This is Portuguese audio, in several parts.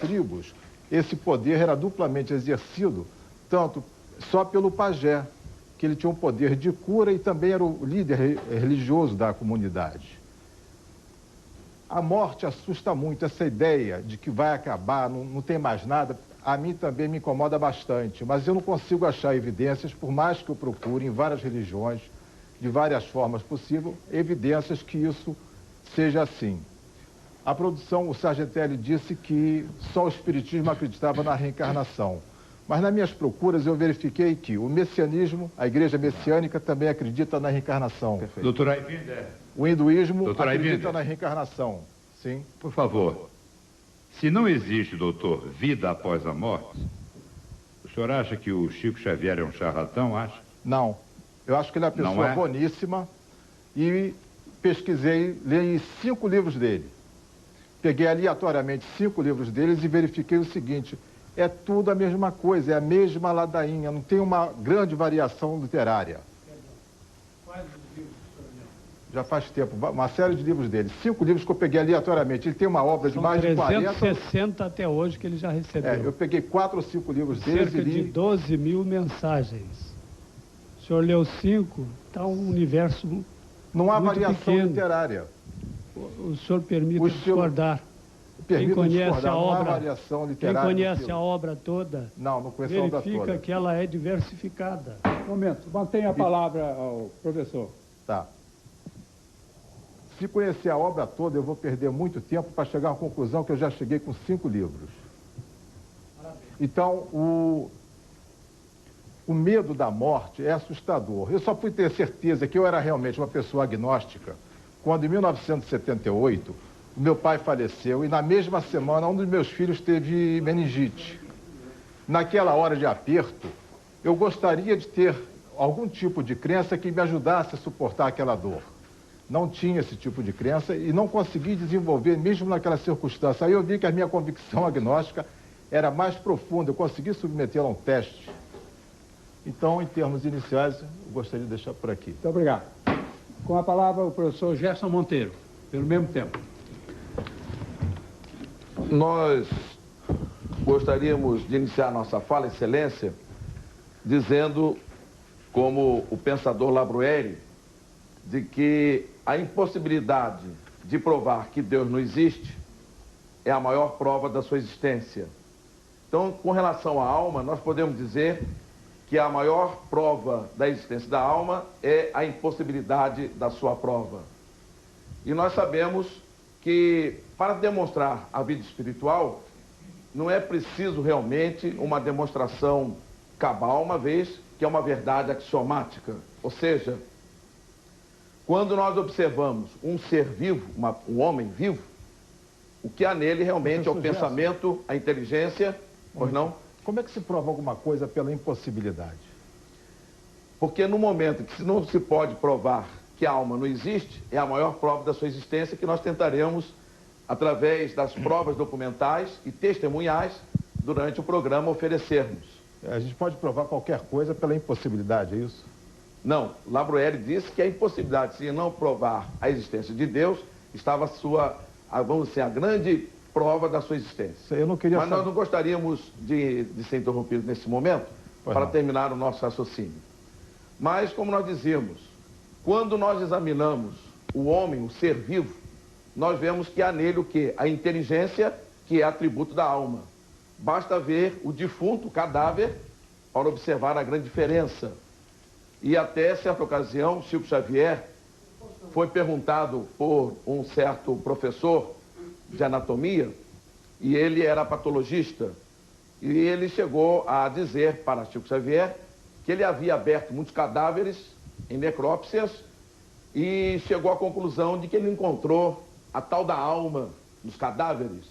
tribos, esse poder era duplamente exercido, tanto só pelo pajé, que ele tinha um poder de cura e também era o líder religioso da comunidade. A morte assusta muito, essa ideia de que vai acabar, não tem mais nada, a mim também me incomoda bastante, mas eu não consigo achar evidências, por mais que eu procure em várias religiões, de várias formas possíveis, evidências que isso seja assim. A produção, o Sargentelli disse que só o Espiritismo acreditava na reencarnação. Mas nas minhas procuras eu verifiquei que o messianismo, a igreja messiânica, também acredita na reencarnação. Perfeito. Doutor Aybinder. O hinduísmo doutor acredita Aybinder. na reencarnação. Sim. Por favor, se não existe, doutor, vida após a morte, o senhor acha que o Chico Xavier é um charlatão, acha? Não. Eu acho que ele é uma pessoa boníssima e pesquisei, li 5 livros dele. Peguei aleatoriamente 5 livros deles e verifiquei o seguinte: é tudo a mesma coisa, é a mesma ladainha, não tem uma grande variação literária. Quais os livros do senhor leu? Já faz tempo, uma série de livros dele. 5 livros que eu peguei aleatoriamente. Ele tem uma obra de mais de 40... 360 até hoje que ele já recebeu. Eu peguei 4 ou 5 livros deles Cerca e li... de 12 mil mensagens. O senhor leu 5, está um universo não há muito variação pequeno. Literária. O senhor permite discordar. Quem conhece a obra, quem conhece a obra toda, não conheço a obra toda. Verifica que ela é diversificada. Um momento, mantenha a palavra ao professor. Tá. Se conhecer a obra toda, eu vou perder muito tempo para chegar à conclusão que eu já cheguei com 5 livros. Então, o medo da morte é assustador. Eu só fui ter certeza que eu era realmente uma pessoa agnóstica quando, em 1978, o meu pai faleceu e, na mesma semana, um dos meus filhos teve meningite. Naquela hora de aperto, eu gostaria de ter algum tipo de crença que me ajudasse a suportar aquela dor. Não tinha esse tipo de crença e não consegui desenvolver, mesmo naquela circunstância. Aí eu vi que a minha convicção agnóstica era mais profunda, eu consegui submetê-la a um teste. Então, em termos iniciais, eu gostaria de deixar por aqui. Muito obrigado. Com a palavra, o professor Gerson Monteiro, pelo mesmo tempo. Nós gostaríamos de iniciar nossa fala, Excelência, dizendo, como o pensador Labrueri, de que a impossibilidade de provar que Deus não existe é a maior prova da sua existência. Então, com relação à alma, nós podemos dizer que a maior prova da existência da alma é a impossibilidade da sua prova. E nós sabemos que, para demonstrar a vida espiritual, não é preciso realmente uma demonstração cabal, uma vez que é uma verdade axiomática. Ou seja, quando nós observamos um ser vivo, um homem vivo, o que há nele realmente é o pensamento, a inteligência, pois não? Como é que se prova alguma coisa pela impossibilidade? Porque no momento que não se pode provar que a alma não existe, é a maior prova da sua existência que nós tentaremos, através das provas documentais e testemunhais, durante o programa, oferecermos. A gente pode provar qualquer coisa pela impossibilidade, é isso? Não, Labrueri disse que a impossibilidade de não provar a existência de Deus estava vamos dizer, a grande prova da sua existência. Eu não queria Mas nós não gostaríamos de ser interrompidos nesse momento para terminar o nosso raciocínio. Mas, como nós dizíamos, quando nós examinamos o homem, o ser vivo, nós vemos que há nele o quê? A inteligência, que é atributo da alma. Basta ver o defunto, o cadáver, para observar a grande diferença. E até certa ocasião, Chico Xavier foi perguntado por um certo professor de anatomia, e ele era patologista, e ele chegou a dizer para Chico Xavier que ele havia aberto muitos cadáveres em necrópsias e chegou à conclusão de que ele encontrou a tal da alma nos cadáveres.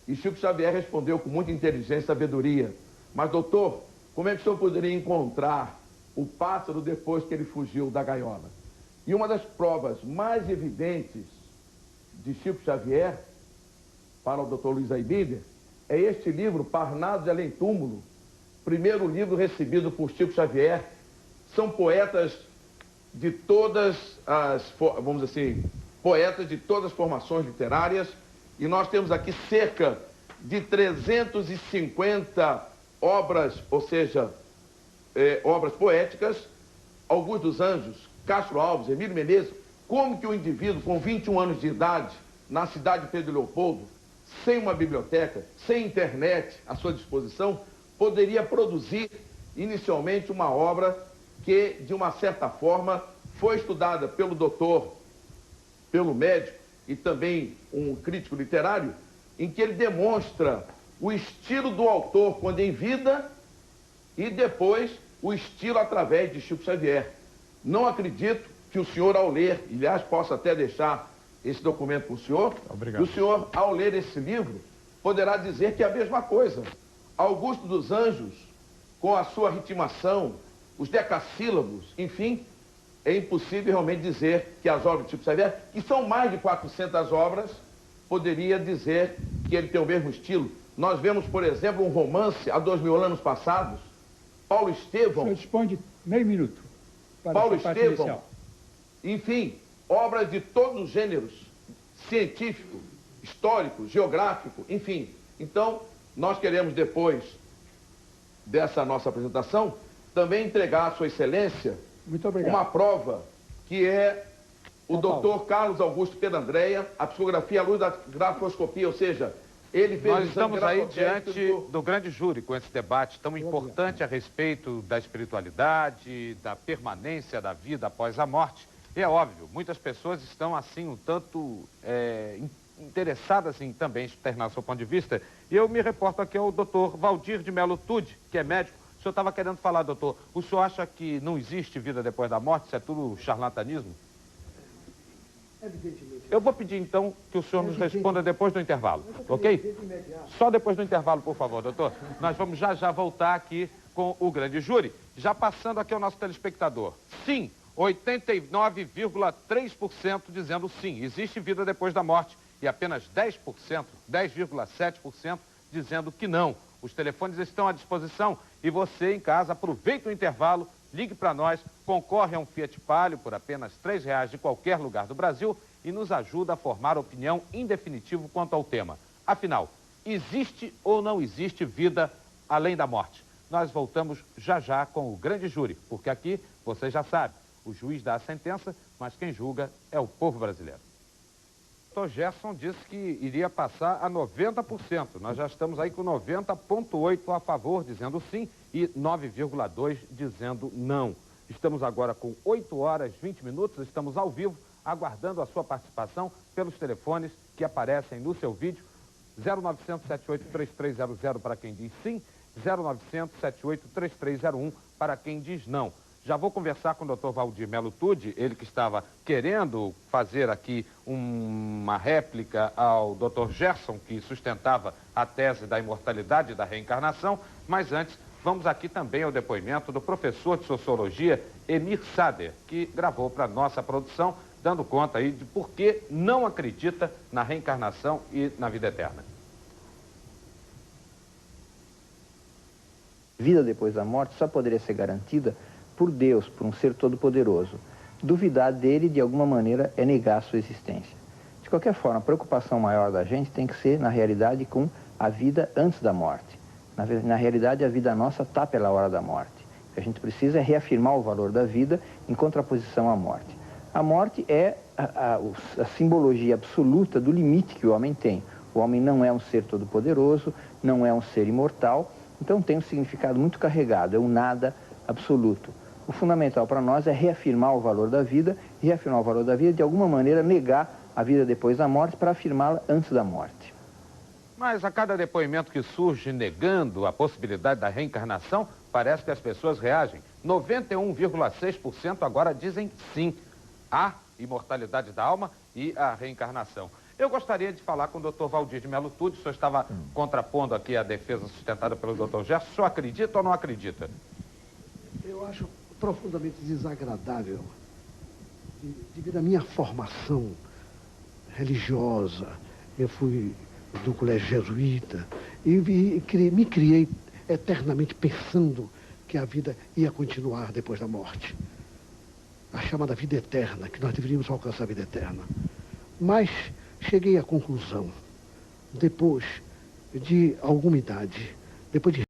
E Chico Xavier respondeu com muita inteligência e sabedoria: mas doutor, como é que o senhor poderia encontrar o pássaro depois que ele fugiu da gaiola? E uma das provas mais evidentes de Chico Xavier para o Dr. Luiz Aybinder é este livro, Parnaso de Além Túmulo, primeiro livro recebido por Chico Xavier. São poetas de todas as, vamos dizer assim, poetas de todas as formações literárias, e nós temos aqui cerca de 350 obras, ou seja, obras poéticas, Augusto dos Anjos, Castro Alves, Emílio Menezes, como que o indivíduo com 21 anos de idade, na cidade de Pedro Leopoldo, sem uma biblioteca, sem internet à sua disposição, poderia produzir inicialmente uma obra que, de uma certa forma, foi estudada pelo doutor, pelo médico e também um crítico literário, em que ele demonstra o estilo do autor quando em vida e depois o estilo através de Chico Xavier. Não acredito que o senhor, ao ler, aliás, possa até deixar esse documento para o senhor, obrigado. Que o senhor, ao ler esse livro, poderá dizer que é a mesma coisa. Augusto dos Anjos, com a sua ritmação, os decassílabos, enfim, é impossível realmente dizer que as obras de Chico Xavier, que são mais de 400 obras, poderia dizer que ele tem o mesmo estilo. Nós vemos, por exemplo, um romance há 2000 anos passados, Paulo Estevão... O senhor dispõe de meio minuto para Paulo essa parte Estevão, inicial. enfim, obras de todos os gêneros, científico, histórico, geográfico, enfim. Então, nós queremos, depois dessa nossa apresentação, também entregar à Sua Excelência uma prova que é o doutor Carlos Augusto Pedandreia, a psicografia à luz da grafoscopia, ou seja, ele fez... Nós estamos aí diante do grande júri com esse debate tão importante a respeito da espiritualidade, da permanência da vida após a morte. E é óbvio, muitas pessoas estão assim um tanto interessadas em também externar seu ponto de vista. E eu me reporto aqui ao doutor Valdir de Melo Tude, que é médico. O senhor estava querendo falar, doutor, o senhor acha que não existe vida depois da morte? Isso é tudo charlatanismo? Evidentemente. Eu vou pedir, então, que o senhor nos responda depois do intervalo, ok? Só depois do intervalo, por favor, doutor. Nós vamos já voltar aqui com o grande júri. Já passando aqui ao nosso telespectador. Sim, 89,3% dizendo sim, existe vida depois da morte. E apenas 10%, 10,7% dizendo que não. Os telefones estão à disposição e você em casa aproveita o intervalo, ligue para nós, concorre a um Fiat Palio por apenas R$3 de qualquer lugar do Brasil e nos ajuda a formar opinião em definitivo quanto ao tema. Afinal, existe ou não existe vida além da morte? Nós voltamos já com o grande júri, porque aqui, você já sabe, o juiz dá a sentença, mas quem julga é o povo brasileiro. O Dr. Gerson disse que iria passar a 90%. Nós já estamos aí com 90,8% a favor, dizendo sim, e 9,2% dizendo não. Estamos agora com 8 horas e 20 minutos, estamos ao vivo, aguardando a sua participação pelos telefones que aparecem no seu vídeo. 0900 78 3300 para quem diz sim, 0900 78 3301 para quem diz não. Já vou conversar com o Dr. Valdir Melo Tude, ele que estava querendo fazer aqui uma réplica ao Dr. Gerson, que sustentava a tese da imortalidade e da reencarnação, mas antes vamos aqui também ao depoimento do professor de Sociologia, Emir Sader, que gravou para a nossa produção, dando conta aí de por que não acredita na reencarnação e na vida eterna. Vida depois da morte só poderia ser garantida por Deus, por um ser todo-poderoso. Duvidar dele, de alguma maneira, é negar a sua existência. De qualquer forma, a preocupação maior da gente tem que ser, na realidade, com a vida antes da morte. Na realidade, a vida nossa está pela hora da morte. O que a gente precisa é reafirmar o valor da vida em contraposição à morte. A morte é a simbologia absoluta do limite que o homem tem. O homem não é um ser todo-poderoso, não é um ser imortal, então tem um significado muito carregado, é um nada absoluto. O fundamental para nós é reafirmar o valor da vida, e reafirmar o valor da vida, de alguma maneira, negar a vida depois da morte para afirmá-la antes da morte. Mas a cada depoimento que surge negando a possibilidade da reencarnação, parece que as pessoas reagem. 91,6% agora dizem sim à imortalidade da alma e à reencarnação. Eu gostaria de falar com o Dr. Valdir de Melo Tude. O senhor estava contrapondo aqui a defesa sustentada pelo Dr. Gerson. O senhor acredita ou não acredita? Eu acho profundamente desagradável, devido à minha formação religiosa. Eu fui do colégio jesuíta e me criei eternamente pensando que a vida ia continuar depois da morte. A chamada vida eterna, que nós deveríamos alcançar a vida eterna. Mas cheguei à conclusão, depois de alguma idade, depois de